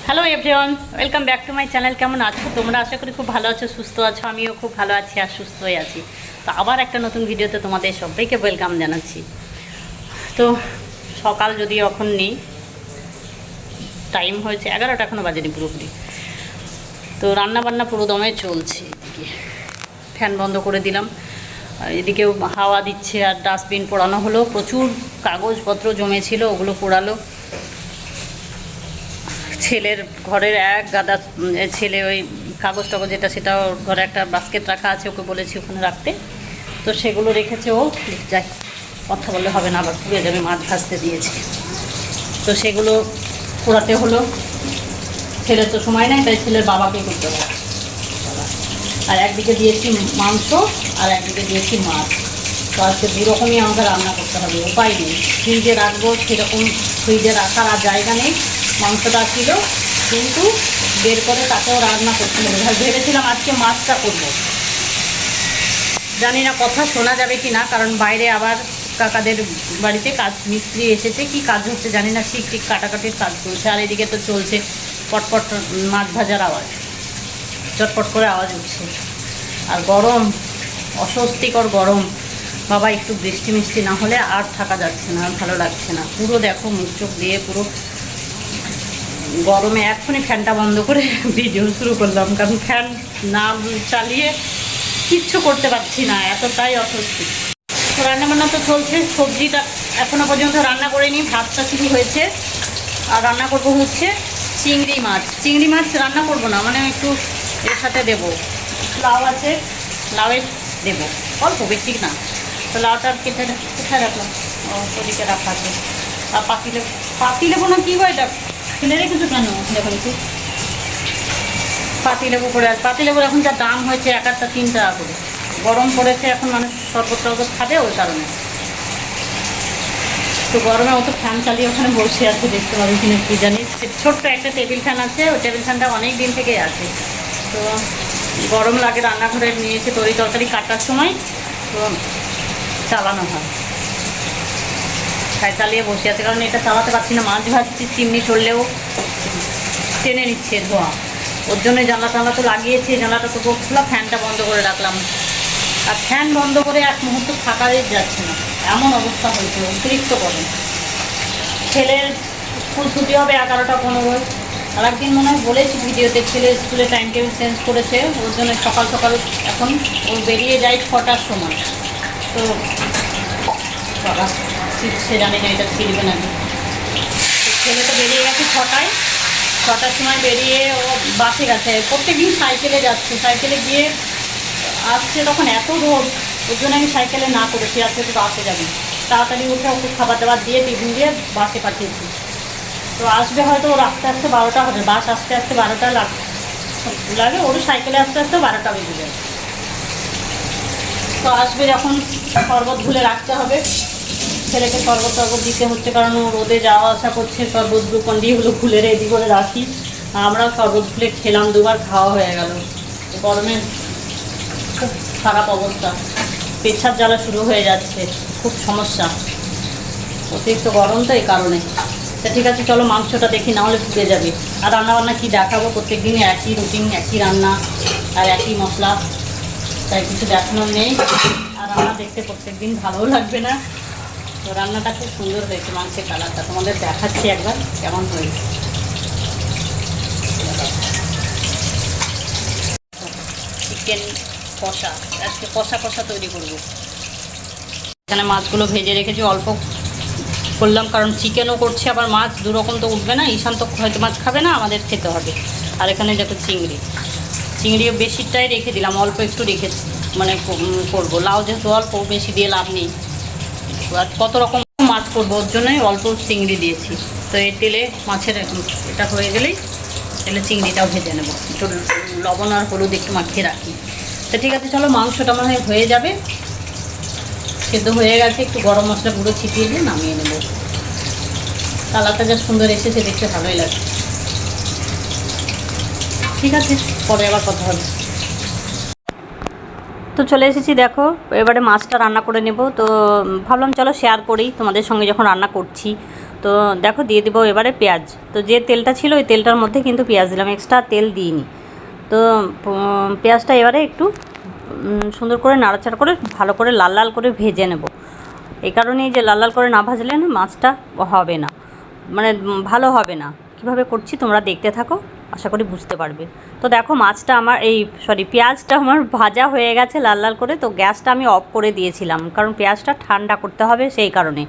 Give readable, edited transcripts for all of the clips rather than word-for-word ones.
Hello everyone, welcome back to my channel. কেমন আছো তোমরা? আশা করি খুব ভালো আছো, সুস্থ আছো। আমিও খুব ভালো আছি আর সুস্থই আছি। তো আবার একটা নতুন ভিডিওতে তোমাদের সবাইকে ওয়েলকাম জানাচ্ছি। তো সকাল যদি এখন নেই, টাইম হয়েছে 11টা, এখনও বাজেনি পুরোপুরি। তো রান্নাবান্না পুরো দমে চলছে। এদিকে ফ্যান বন্ধ করে দিলাম, এদিকেও হাওয়া দিচ্ছে আর ডাস্টবিন পোড়ানো হলো। প্রচুর কাগজপত্র জমেছিল, ওগুলো পোড়ালো। ছেলের ঘরের এক গাদা, ছেলে ওই কাগজ টাগজ যেটা সেটা ঘরে একটা বাস্কেট রাখা আছে, ওকে বলেছি ওখানে রাখতে। তো সেগুলো রেখেছে ও। যাই, কথা বললে হবে না, আবার পুড়ে যাবে, মাছ ভাজতে দিয়েছে। তো সেগুলো পোড়াতে হলো। ছেলের তো সময় নেই, তাই ছেলের বাবাকেই করতে হবে। আর একদিকে দিয়েছি মাংস আর একদিকে দিয়েছি মাছ। তো আজকে দুরকমই আমাকে রান্না করতে হবে, উপায় নেই। ফ্রিজে রাখবো সেরকম ফ্রিজে রাখার আর জায়গা নেই। মাংসটা ছিল, কিন্তু বের করে তাকেও রান্না করতে হবে। ভেবেছিলাম আজকে মাছটা করব, জানি না কথা শোনা যাবে কি না, কারণ বাইরে আবার কাকাদের বাড়িতে কাজ মিস্ত্রি এসেছে, কি কাজ হচ্ছে জানি না, শিক কাটাকাটির কাজ চলছে। আর এদিকে তো চলছে পটপট মাছ ভাজার আওয়াজ, চটপট করে আওয়াজ উঠছে। আর গরম, অস্বস্তিকর গরম বাবা। একটু বৃষ্টি মিষ্টি না হলে আর থাকা যাচ্ছে না, ভালো লাগছে না। পুরো দেখো মুখ চোখ দিয়ে পুরো গরমে। এখনই ফ্যানটা বন্ধ করে ভিডিও শুরু করলাম, কারণ ফ্যান না চালিয়ে কিচ্ছু করতে পারছি না, এতটাই অস্বস্তি। তো রান্নাবান্না তো চলছে, সবজিটা এখনও পর্যন্ত রান্না করিনি, ভাতটা শুরু হয়েছে। আর রান্না করবো হচ্ছে চিংড়ি মাছ। চিংড়ি মাছ রান্না করবো না, মানে একটু এর সাথে দেবো, লাউ আছে, লাউয়ের দেবো, অল্প বেশি না। তো লাউটা কেটে কোথায় রাখলাম, ও ওদিকে রাখা আছে। আর পাতিলেবু না কি হয়, এটা ফেলে রেখেছো কেন? দেখুন একটু পাতিলেবু করে। আর পাতিলেবুর এখন যা দাম হয়েছে, এক একটা 3 টাকা করে। গরম পড়েছে, এখন মানুষ শরবত টরবত খাবে, ওই কারণে। তো গরমে অত ফ্যান চালিয়ে ওখানে বসে আছে, দেখতে পাবে কিনা কি জানি। ছোট্ট একটা টেবিল ফ্যান আছে, ওই টেবিল ফ্যানটা অনেক দিন থেকেই আছে। তো গরম লাগে, রান্নাঘরে নিয়েছে তরি তরকারি কাটার সময়, তো চালানো হয়। চালিয়ে বসে আছে, কারণ এটা চালাতে পারছি না। মাছ ভাজছি, চিমনি চললেও টেনে নিচ্ছে ধোঁয়া। ওর জন্য জানলা টানলা তো লাগিয়েছি, জানলাটা তো খোলা, ফ্যানটা বন্ধ করে রাখলাম। আর ফ্যান বন্ধ করে এক মুহূর্ত থাকাই যাচ্ছে না, এমন অবস্থা হয়েছে, অতিরিক্ত গরম। ছেলের স্কুল ছুটি হবে 11টা 15। আর একদিন মনে হয় বলেছি ভিডিওতে, ছেলের স্কুলের টাইম টেবিল চেঞ্জ করেছে, ওর জন্য সকাল সকাল এখন ও বেরিয়ে যায় 6টার সময়। তো বাবা সে জানি না এটা ছিড়বে নাকি। ছেলে তো বেরিয়ে গেছে 6টার সময় বেরিয়ে ও বাসে গেছে। প্রত্যেকদিন সাইকেলে যাচ্ছে, সাইকেলে গিয়ে আসছে, তখন এত রোদ, ওর জন্য আমি সাইকেলে না করেছি, আজকে তো বাসে যাবি। তাড়াতাড়ি উঠে ওকে খাবার দাবার দিয়ে টিফিন দিয়ে বাসে পাঠিয়েছি। তো আসবে হয়তো ওর আস্তে আস্তে 12টা হবে, বাস আসতে আসতে 12টা লাগে, ওর সাইকেলে আসতে আসতে 12টা বেজে যায়। তো আসবে যখন, শরবত ভুলে রাখতে হবে। ছেলেকে শরবত টরবত দিতে হচ্ছে, কারণ ও রোদে যাওয়া আসা করছে। শরবত গ্লুকন ডি এগুলো খুলে রেডি করে রাখি। আমরাও শরবত খুলে খেলাম, 2বার খাওয়া হয়ে গেল। গরমে খুব খারাপ অবস্থা, পেচ্ছাপ জ্বালা শুরু হয়ে যাচ্ছে, খুব সমস্যা। অতিরিক্ত গরম তো, এই কারণে। তা ঠিক আছে, চলো মাংসটা দেখি, না হলে পুড়ে যাবে। আর রান্নাবান্না কি দেখাবো, প্রত্যেক দিনই একই রুটিন, একই রান্না আর একই মশলা, তাই কিছু দেখানোর নেই। আর রান্না দেখতে প্রত্যেক দিন ভালোও লাগবে না। তো রান্নাটা খুব সুন্দর হয়েছে, মাংসের কালারটা তোমাদের দেখাচ্ছি একবার কেমন হয়েছে। চিকেন কষা, আজকে কষা কষা তৈরি করব। এখানে মাছগুলো ভেজে রেখেছি, অল্প করলাম, কারণ চিকেনও করছি আবার মাছ, দুরকম তো উঠবে না। ঈশান তো হয়তো মাছ খাবে না, আমাদের খেতে হবে। আর এখানে দেখো চিংড়িও বেশিটাই রেখে দিলাম, অল্প একটু রেখে মানে করবো। লাউ যেহেতু অল্প, বেশি দিয়ে লাভ নেই। আর কত রকম মাছ করবো, ওর জন্যই অল্প চিংড়ি দিয়েছি। তো এই তেলে মাছের এটা হয়ে গেলেই তেলে চিংড়িটাও ভেজে নেবো, একটু লবণ আর হলুদ একটু মাখিয়ে রাখি। তো ঠিক আছে, চলো মাংসটা মনে হয় হয়ে যাবে, সেদ্ধ হয়ে গেছে। একটু গরম মশলা গুঁড়ো ছিটিয়ে দিয়ে নামিয়ে নেব। কালারটা যা সুন্দর এসেছে, দেখতে ভালোই লাগে। ঠিক আছে, পরে আবার কথা হবে। তো চলে এসেছি, দেখো এবারে মাছটা রান্না করে নেব। তো ভাবলাম চলো শেয়ার করি তোমাদের সঙ্গে, যখন রান্না করছি। তো দেখো দিয়ে দেবো এবারে পেঁয়াজ। তো যে তেলটা ছিল ওই তেলটার মধ্যে কিন্তু পেঁয়াজ দিলাম, এক্সট্রা তেল দিইনি। তো পেঁয়াজটা এবারে একটু সুন্দর করে নাড়াচাড়া করে ভালো করে লাল লাল করে ভেজে নেব। এই কারণেই যে লাল লাল করে না ভাজলে না মাছটা হবে না, মানে ভালো হবে না। কীভাবে করছি তোমরা দেখতে থাকো, আশা করি বুঝতে পারবে। তো দেখো মাছটা আমার পেঁয়াজটা আমার ভাজা হয়ে গেছে লাল লাল করে। তো গ্যাসটা আমি অফ করে দিয়েছিলাম, কারণ পেঁয়াজটা ঠান্ডা করতে হবে সেই কারণে,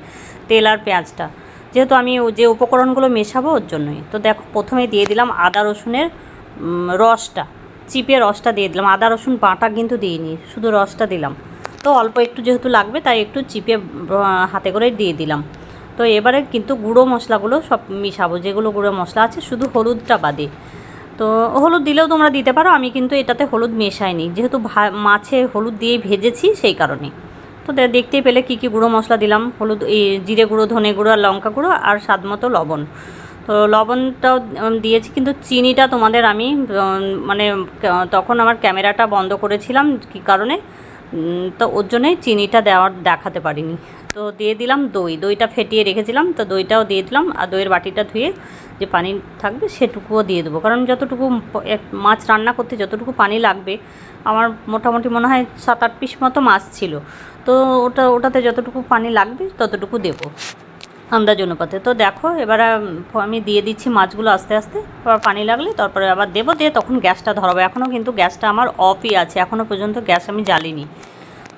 তেল আর পেঁয়াজটা যেহেতু আমি যে উপকরণগুলো মেশাবো ওর জন্যই। তো দেখো প্রথমে দিয়ে দিলাম আদা রসুনের রসটা, চিপে রসটা দিয়ে দিলাম। আদা রসুন বাটা কিন্তু দিইনি, শুধু রসটা দিলাম। তো অল্প একটু যেহেতু লাগবে তাই একটু চিপে হাতে করে দিয়ে দিলাম। তো এবারে কিন্তু গুঁড়ো মশলাগুলো সব মিশাবো, যেগুলো গুঁড়ো মশলা আছে, শুধু হলুদটা বাদে। তো হলুদ দিলেও তোমরা দিতে পারো, আমি কিন্তু এটাতে হলুদ মেশাইনি, যেহেতু মাছে হলুদ দিয়েই ভেজেছি সেই কারণে। তো দেখতেই পেলে কী কী গুঁড়ো মশলা দিলাম, হলুদ, জিরে গুঁড়ো, ধনে গুঁড়ো আর লঙ্কা গুঁড়ো আর স্বাদ মতো লবণ। তো লবণটাও দিয়েছি, কিন্তু চিনিটা তোমাদের আমি মানে তখন আমার ক্যামেরাটা বন্ধ করেছিলাম কী কারণে, তো ওর জন্যই চিনিটা দেখাতে পারিনি। তো দিয়ে দিলাম দইটা ফেটিয়ে রেখেছিলাম, তো দইটাও দিয়ে দিলাম। আর দইয়ের বাটিটা ধুয়ে যে পানি থাকবে সেটুকুও দিয়ে দেবো, কারণ যতটুকু মাছ রান্না করতে যতটুকু পানি লাগবে, আমার মোটামুটি মনে হয় 7-8 পিস মতো মাছ ছিল। তো ওটাতে যতটুকু পানি লাগবে ততটুকু দেবো আন্দাজ অনুপাতে। তো দেখো এবার আমি দিয়ে দিচ্ছি মাছগুলো আস্তে আস্তে, আবার পানি লাগলে তারপরে আবার দেবো, দিয়ে তখন গ্যাসটা ধরাবো। এখনও কিন্তু গ্যাসটা আমার অফই আছে, এখনও পর্যন্ত গ্যাস আমি জ্বালিনি।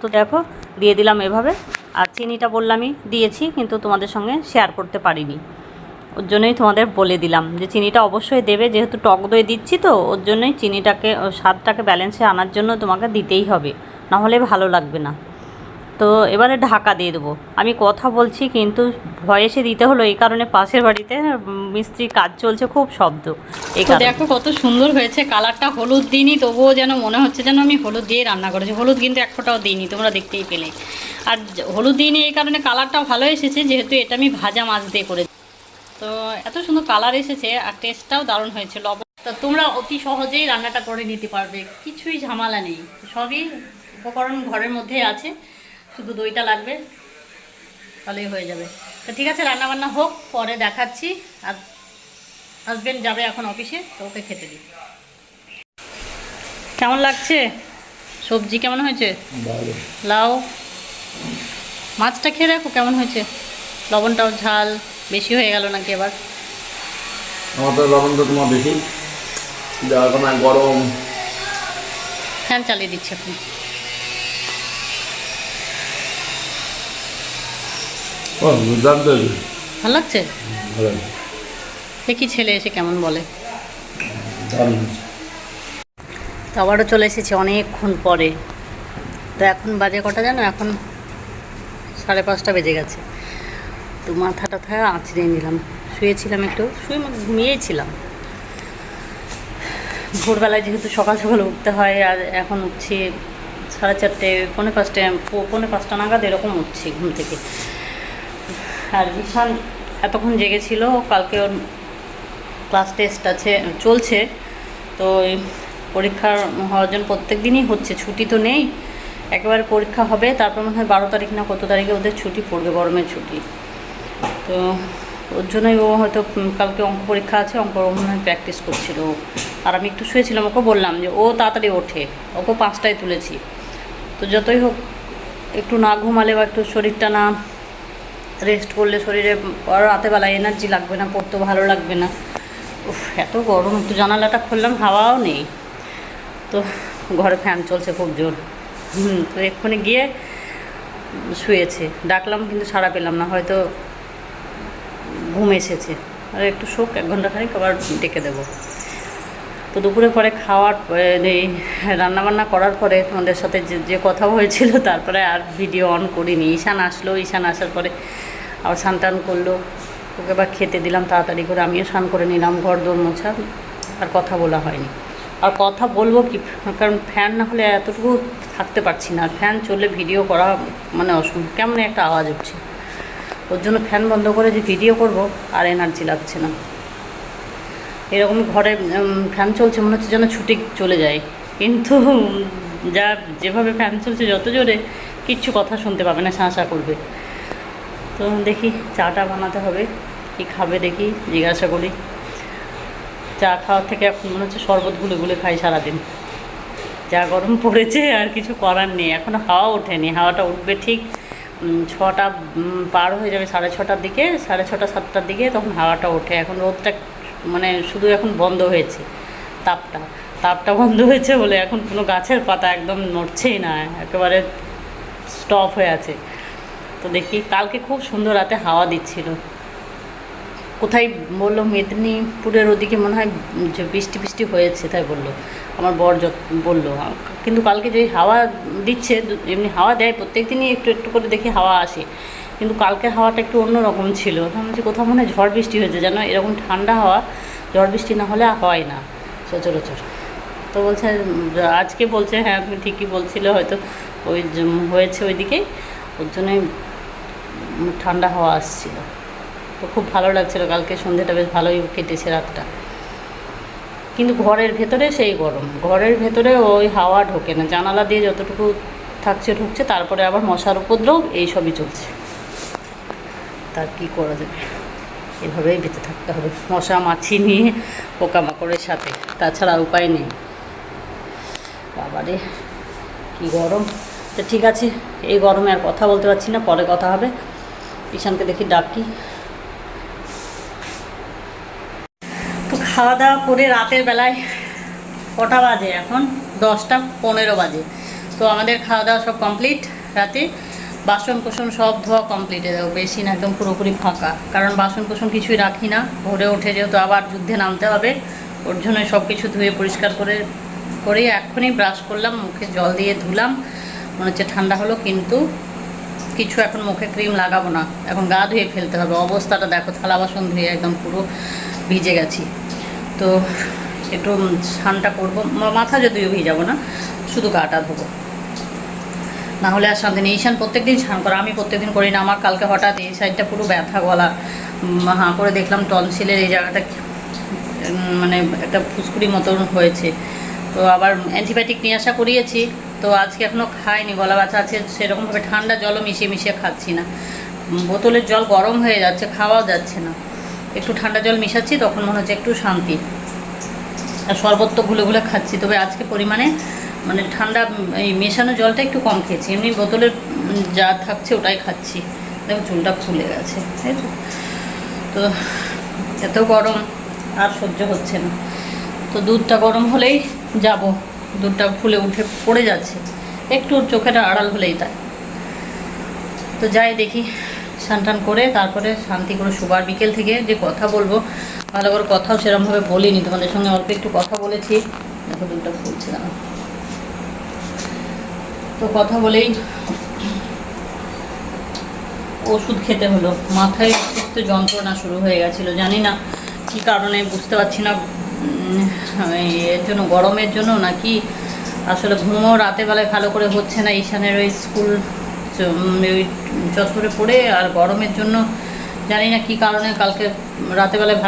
তো দেখো দিয়ে দিলাম এভাবে। আর চিনিটা বললামই দিয়েছি, কিন্তু তোমাদের সঙ্গে শেয়ার করতে পারিনি, ওর জন্যই তোমাদের বলে দিলাম যে চিনিটা অবশ্যই দেবে, যেহেতু টক দই দিচ্ছি তো ওর জন্যই চিনিটাকে, স্বাদটাকে ব্যালেন্সে আনার জন্য তোমাকে দিতেই হবে, নাহলে ভালো লাগবে না। তো এবারে ঢাকা দিয়ে দেবো। আমি কথা বলছি কিন্তু ভয়েসে দিতে হলো এই কারণে, পাশের বাড়িতে মিস্ত্রি কাজ চলছে, খুব শব্দ। দেখো কত সুন্দর হয়েছে কালারটা, হলুদ দিইনি তবুও যেন মনে হচ্ছে যেন আমি হলুদ দিয়ে রান্না করেছি। হলুদ কিন্তু এক ফোঁটাও দিইনি, তোমরা দেখতেই পেলে। আর হলুদ দিইনি এই কারণে কালারটাও ভালো এসেছে, যেহেতু এটা আমি ভাজা মাছ দিয়ে করেছি। তো এত সুন্দর কালার এসেছে আর টেস্টটাও দারুণ হয়েছে। লবণ তো তোমরা অতি সহজেই রান্নাটা করে নিতে পারবে, কিছুই ঝামেলা নেই, সবই উপকরণ ঘরের মধ্যে আছে, শুধু দইটা লাগবে, তাহলেই হয়ে যাবে। তো ঠিক আছে, রান্নাবান্না হোক, পরে দেখাচ্ছি। আর হাজবেন্ড যাবে এখন অফিসে, তো ওকে খেতে দিই। কেমন লাগছে সবজি, কেমন হয়েছে? লাউ, মাছটা খেয়ে দেখো কেমন হয়েছে। লবণটাও ঝাল বেশি হয়ে গেল নাকি এবার? লবণটা তোমার বেশি, গরম। ফ্যান চালিয়ে দিচ্ছি এখন। ভালো লাগছে? দেখি ছেলে এসে কেমন বলে। তো আবারও চলে এসেছি অনেকক্ষণ পরে। তো এখন বাজে কটা জানো? এখন 5:30 বেজে গেছে। তো মাথাটা আঁচড়ে নিলাম, শুয়েছিলাম একটু, ঘুমিয়েছিলাম। ভোরবেলায় যেহেতু সকাল সকাল উঠতে হয়, আর এখন উঠছি 4:30, পৌনে 5টা নাগাদ এরকম উঠছি ঘুম থেকে। আর ঈশান এতক্ষণ জেগেছিল, কালকে ওর ক্লাস টেস্ট চলছে। তো এই পরীক্ষা হওয়ার জন্য প্রত্যেক দিনই হচ্ছে, ছুটি তো নেই, একেবারে পরীক্ষা হবে। তারপর মনে হয় 12 তারিখ না কত তারিখে ওদের ছুটি পড়বে, গরমের ছুটি। তো ওর জন্যই ও হয়তো কালকে অঙ্ক পরীক্ষা আছে, অঙ্ক মনে হয় প্র্যাকটিস করছিল। আর আমি একটু শুয়েছিলাম, ওকে বললাম যে ও তাড়াতাড়ি ওঠে, ওকে 5টায় তুলেছি। তো যতই হোক একটু না ঘুমালে বা একটু শরীরটা না রেস্ট করলে শরীরে রাতেবেলায় এনার্জি লাগবে না, পড়তেও ভালো লাগবে না। এত গরম, একটু জানালাটা খুললাম, হাওয়াও নেই। তো ঘরে ফ্যান চলছে খুব জোর। তো এক্ষুনি গিয়ে শুয়েছে, ডাকলাম কিন্তু সাড়া পেলাম না, হয়তো ঘুম এসেছে। আর একটু শোক, 1 ঘন্টা খানিক, আবার ডেকে দেবো। তো দুপুরে পরে খাওয়ার এই রান্নাবান্না করার পরে তোমাদের সাথে যে কথা হয়েছিল, তারপরে আর ভিডিও অন করিনি। ঈশান আসলো, ঈশান আসার পরে আবার স্নান টান করলো, ওকে আবার খেতে দিলাম তাড়াতাড়ি করে, আমিও স্নান করে নিলাম, ঘর দোর মোছা। আর কথা বলা হয়নি। আর কথা বলবো কি, কারণ ফ্যান না হলে এতটুকু থাকতে পারছি না। আর ফ্যান চললে ভিডিও করা মানে অসম্ভব, কেমন একটা আওয়াজ উঠছে। ওর জন্য ফ্যান বন্ধ করে যে ভিডিও করব আর এনার্জি লাগছে না। এরকম ঘরে ফ্যান চলছে মনে হচ্ছে যেন ছুটি চলে যায়, কিন্তু যেভাবে ফ্যান চলছে যত জোরে, কিচ্ছু কথা শুনতে পাবে না, শাঁসা করবে। তো দেখি চাটা বানাতে হবে, কি খাবে দেখি, জিজ্ঞাসা করি। চা খাওয়ার থেকে এখন মনে হচ্ছে শরবত গুলে গুলে খাই সারাদিন। যা গরম পড়েছে আর কিছু করার নেই। এখনও হাওয়া ওঠেনি, হাওয়াটা উঠবে ঠিক 6টা পার হয়ে যাবে, 6:30টার দিকে, 6:30 7টার দিকে তখন হাওয়াটা ওঠে। এখন রোদটা মানে শুধু এখন বন্ধ হয়েছে, তাপটা বন্ধ হয়েছে বলে এখন কোনো গাছের পাতা একদম নড়ছেই না, একেবারে স্টপ হয়ে আছে। তো দেখি, কালকে খুব সুন্দর রাতে হাওয়া দিচ্ছিল। কোথায় বললো মেদিনীপুরের ওদিকে মনে হয় যে বৃষ্টি হয়েছে, তাই বললো আমার বর বললো। কিন্তু কালকে যে হাওয়া দিচ্ছে, এমনি হাওয়া দেয় প্রত্যেক দিনই একটু একটু করে দেখি হাওয়া আসে, কিন্তু কালকের হাওয়াটা একটু অন্যরকম ছিল। ভাবছি কোথাও মনে হয় ঝড় বৃষ্টি হয়েছে, যেন এরকম ঠান্ডা হাওয়া ঝড় বৃষ্টি না হলে হয় না সচরাচর। তো বলছে আজকে, বলছে হ্যাঁ তুমি ঠিকই বলছিলে, হয়তো ওই হয়েছে ওইদিকেই, ওর জন্যই ঠান্ডা হাওয়া আসছিল। তো খুব ভালো লাগছিলো, কালকে সন্ধ্যেটা বেশ ভালোই কেটেছে রাতটা। কিন্তু ঘরের ভেতরে সেই গরম, ঘরের ভেতরে ওই হাওয়া ঢোকে না, জানালা দিয়ে যতটুকু ঢুকছে, তারপরে আবার মশার উপদ্রব এইসবই চলছে। তার কি করা যাবে, এভাবেই বেঁচে থাকতে হবে মশা মাছি নিয়ে, পোকামাকড়ের সাথে, তাছাড়া উপায় নেই। বাবারে কি গরম। তো ঠিক আছে, এই গরমে আর কথা বলতে পারছি না, পরে কথা হবে। ঈশানকে দেখি ডাকি। তো খাওয়া দাওয়া করে রাতের বেলায় কটা বাজে এখন, 10টা 15 বাজে। তো আমাদের খাওয়া দাওয়া সব কমপ্লিট। রাতে বাসন কোসন সব ধোয়া কমপ্লিট, বেশি না, একদম পুরোপুরি ফাঁকা। কারণ বাসন কোসন কিছুই রাখি না, ভোরে উঠে যেহেতু আবার যুদ্ধে নামতে হবে, ওর জন্য সব কিছু ধুয়ে পরিষ্কার করে এখনই ব্রাশ করলাম, মুখে জল দিয়ে ধুলাম, মনে হচ্ছে ঠান্ডা হলো। কিন্তু কিছু এখন মুখে ক্রিম লাগাবো না, এখন গা ধুয়ে ফেলতে হবে। অবস্থাটা দেখো, থালা বাসন ধুয়ে একদম পুরো ভিজে গেছি। তো একটু স্নানটা করবো, মাথা যদিও ভিজাবো না, শুধু গাটা ধোবো, না হলে আর শান্তি নেই। ঈশান প্রত্যেকদিন স্নান করে, আমি প্রত্যেকদিন করি না। আমার কালকে হঠাৎ এই সাইডটা পুরো ব্যথা, গলা হাঁ করে দেখলাম টনসিলের এই জায়গাটা মানে একটা ফুসকুড়ি মতন হয়েছে। তো আবার অ্যান্টিবায়োটিক নিয়ে আসা করিয়েছি, তো আজকে এখনও খাইনি, গলা ব্যথা আছে। সেরকমভাবে ঠান্ডা জলও মিশিয়ে খাচ্ছি না, বোতলের জল গরম হয়ে যাচ্ছে, খাওয়াও যাচ্ছে না। একটু ঠান্ডা জল মিশাচ্ছি, তখন মনে হচ্ছে একটু শান্তি। আর শরবত তো ঘুলে খাচ্ছি, তবে আজকে পরিমাণে মানে ঠান্ডা এই মেশানো জলটা একটু কম খেয়েছি, এমনি বোতলের যা থাকছে ওটাই খাচ্ছি। দেখো চুলটা ফুলে গেছে, তাই তো এত গরম আর সহ্য হচ্ছে না। তো দুধটা গরম হলেই যাব, দুধটা ফুলে উঠে পড়ে যাচ্ছে, একটু চোখেটা আড়াল হলেই তাই। তো যাই দেখি, স্নান করে তারপরে শান্তি করে শুবার। বিকেল থেকে যে কথা বলবো, ভালো করে কথাও সেরকমভাবে বলিনি, তোমাদের সঙ্গে অল্প একটু কথা বলেছি। দেখো দুধটা ফুলছে না, তো কথা বলেই ওষুধ খেতে হলো। মাথায় অতিরিক্ত যন্ত্রণা শুরু হয়ে গেছিলো, জানি না কী কারণে, বুঝতে পারছি না, এর জন্য, গরমের জন্য নাকি আসলে ঘুমও রাতে বেলায় ভালো করে হচ্ছে না। ঈশানের ওই স্কুল ওই চত্বরে পড়ে, আর গরমের জন্য জানি না কী কারণে কালকে রাতেবেলায়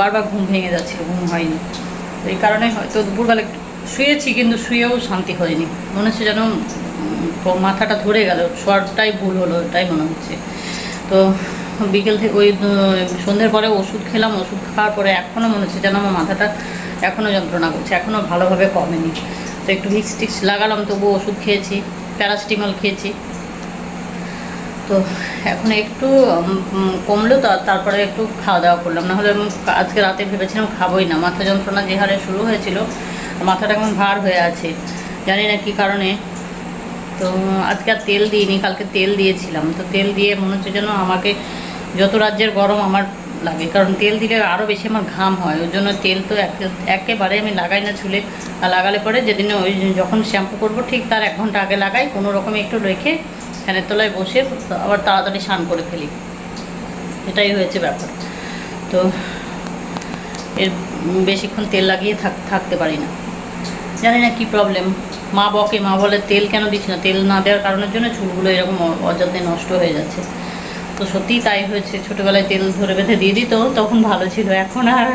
বারবার ঘুম ভেঙে যাচ্ছিল, ঘুম হয়নি। তো এই কারণে হয়তো দুপুরবেলা শুয়েছি, কিন্তু শুয়েও শান্তি হয়নি, মনে হচ্ছে যেন মাথাটা ধরে গেল, শোয়াটাই ভুল হলো, এটাই মনে হচ্ছে। তো বিকেল থেকে ওই সন্ধ্যের পরে ওষুধ খেলাম, ওষুধ খাওয়ার পরে এখনও মনে হচ্ছে যেন আমার মাথাটা এখনও যন্ত্রণা করছে, এখনও ভালোভাবে কমেনি। তো একটু ভিক্স টিক্স লাগালাম, তবু ওষুধ খেয়েছি, প্যারাসিটামল খেয়েছি। তো এখন একটু কমলো, তারপরে একটু খাওয়া দাওয়া করলাম, নাহলে আমি আজকে রাতে ভেবেছিলাম খাবোই না। মাথা যন্ত্রণা যে হারে শুরু হয়েছিল, মাথাটা কেমন ভার হয়ে আছে, জানি না কী কারণে। তো আজকে আর তেল দিইনি, কালকে তেল দিয়েছিলাম। তো তেল দিয়ে মনে হচ্ছে যেন আমাকে যত রাজ্যের গরম আমার লাগে, কারণ তেল দিলে আরও বেশি আমার ঘাম হয়, ওই জন্য তেল তো একেবারে আমি লাগাই না চুলে। আর লাগালে পরে যেদিন ওই যখন শ্যাম্পু করবো ঠিক তার 1 ঘন্টা আগে লাগাই, কোনো রকমে একটু রেখে ফ্যানের তলায় বসে আবার তাড়াতাড়ি স্নান করে ফেলি, এটাই হয়েছে ব্যাপার। তো এর বেশিক্ষণ তেল লাগিয়ে থাকতে পারি না, জানি না কী প্রবলেম। মা বকে, মা বলে তেল কেন দিচ্ছি না, তেল না দেওয়ার কারণের জন্য চুলগুলো এরকম অযত্নে নষ্ট হয়ে যাচ্ছে। তো সত্যিই তাই হয়েছে, ছোটোবেলায় তেল ধরে বেঁধে দিয়ে দিত, তখন ভালো ছিল, এখন আর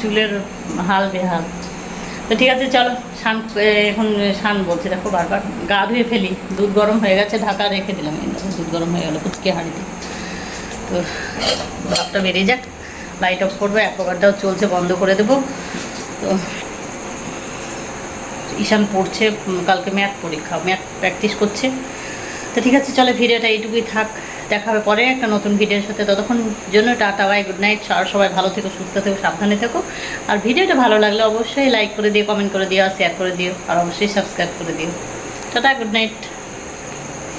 চুলের হাল বেহাল। তো ঠিক আছে, চলো এখন স্নান বলছি, দেখো বারবার গা ধুয়ে ফেলি। দুধ গরম হয়ে গেছে, ঢাকা রেখে দিলাম, দুধ গরম হয়ে গেলো কুচকে হাঁড়িতে। তো ভাবটা বেরিয়ে যাক, লাইট অফ করবো, অ্যাকোয়াগার্ডটাও চলছে, বন্ধ করে দেবো। তো ঈশান পড়ছে, কালকে ম্যাথ পরীক্ষা, ম্যাথ প্র্যাকটিস করছে। তো ঠিক আছে, চলো ভিডিওটা এইটুকুই থাক, দেখা হবে পরে একটা নতুন ভিডিওর সাথে। ততক্ষণ জন্য টাটা, বাই, গুড নাইট। আর সবাই ভালো থেকো, সুস্থ থেকো, সাবধানে থেকো। আর ভিডিওটা ভালো লাগলে অবশ্যই লাইক করে দিও, কমেন্ট করে দিও, আর শেয়ার করে দিও, আর অবশ্যই সাবস্ক্রাইব করে দিও। Tata, good night.